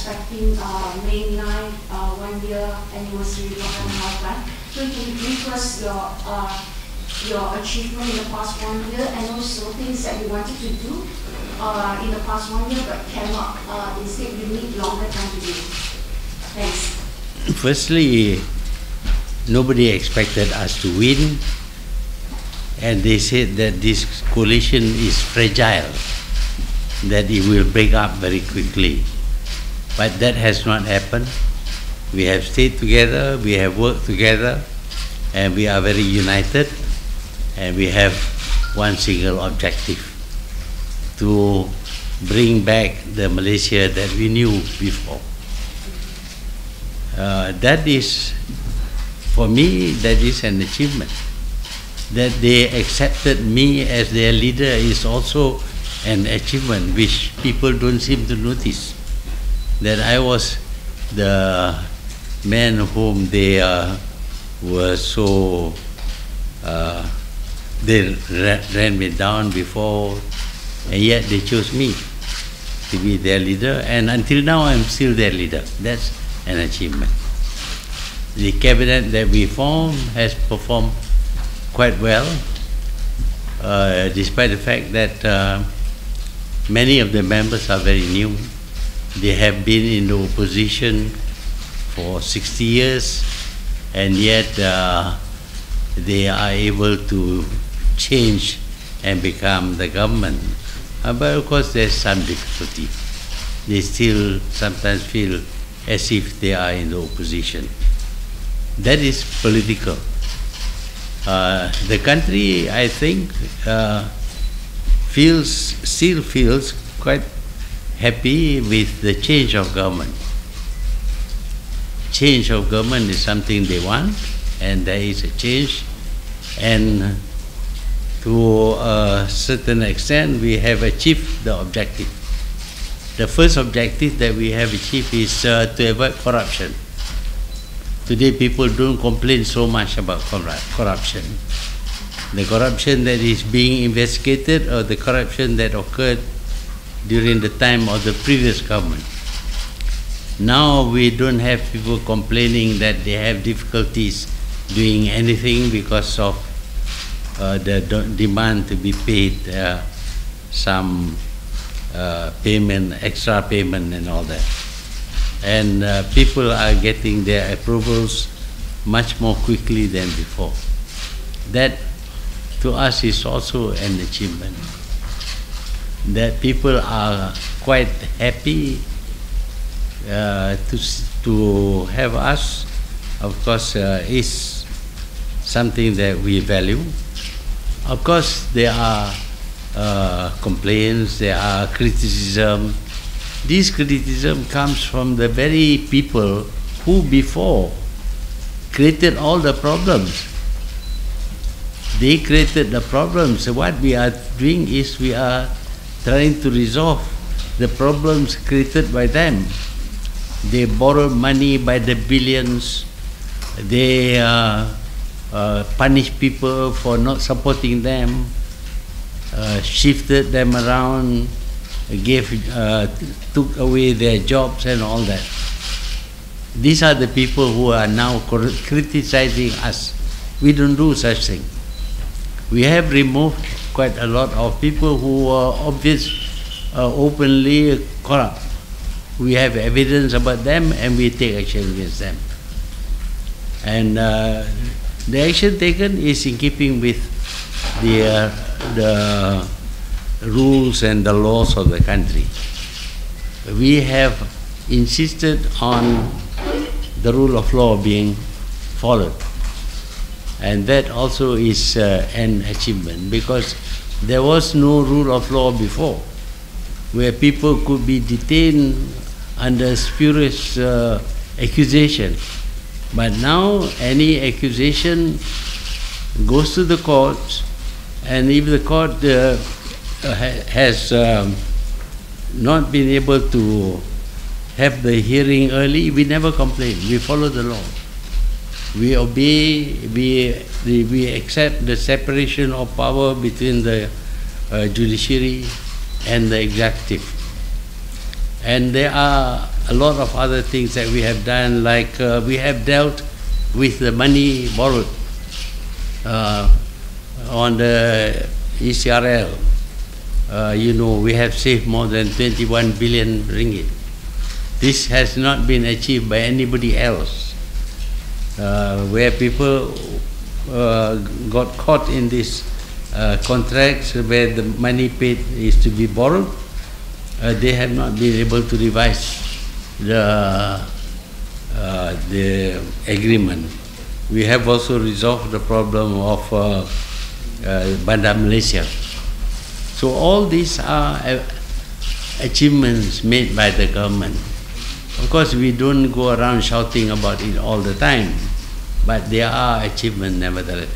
expecting May 9, 1 year anniversary of Pakatan Harapan. So can you brief us your achievement in the past 1 year and also things that you wanted to do in the past 1 year but cannot, instead you need longer time to do? Thanks. Firstly, nobody expected us to win, and they said that this coalition is fragile, that it will break up very quickly. But that has not happened. We have stayed together, we have worked together, and we are very united, and we have one single objective: to bring back the Malaysia that we knew before. That is, for me, that is an achievement. That they accepted me as their leader is also an achievement which people don't seem to notice. That I was the man whom they were so, they ran me down before, and yet they chose me to be their leader, and until now I'm still their leader. That's an achievement. The cabinet that we formed has performed quite well, despite the fact that many of the members are very new. They have been in the opposition for 60 years, and yet they are able to change and become the government. But of course there's some difficulty. They still sometimes feel as if they are in the opposition. That is political. The country, I think, still feels quite happy with the change of government. Change of government is something they want, and there is a change, and to a certain extent we have achieved the objective. The first objective that we have achieved is to avoid corruption. Today people don't complain so much about corruption. The corruption that is being investigated or the corruption that occurred during the time of the previous government. Now we don't have people complaining that they have difficulties doing anything because of the demand to be paid some payment, extra payment and all that. And people are getting their approvals much more quickly than before. That to us is also an achievement. That people are quite happy to have us, of course, is something that we value. Of course, there are complaints, there are criticism. This criticism comes from the very people who before created all the problems. They created the problems. What we are doing is we are trying to resolve the problems created by them. They borrowed money by the billions. They punish people for not supporting them, shifted them around, took away their jobs and all that. These are the people who are now criticizing us. We don't do such thing. We have removed quite a lot of people who are openly corrupt. We have evidence about them and we take action against them. And the action taken is in keeping with the rules and the laws of the country. We have insisted on the rule of law being followed, and that also is an achievement, because there was no rule of law before, where people could be detained under spurious accusation. But now any accusation goes to the courts, and if the court has not been able to have the hearing early, we never complain. We follow the law. We obey, we accept the separation of power between the judiciary and the executive. And there are a lot of other things that we have done, like we have dealt with the money borrowed on the ECRL. We have saved more than 21 billion ringgit. This has not been achieved by anybody else. Where people got caught in these contracts where the money paid is to be borrowed, they have not been able to revise the agreement. We have also resolved the problem of Bandar Malaysia. So all these are achievements made by the government. Of course, we don't go around shouting about it all the time, but there are achievements nevertheless.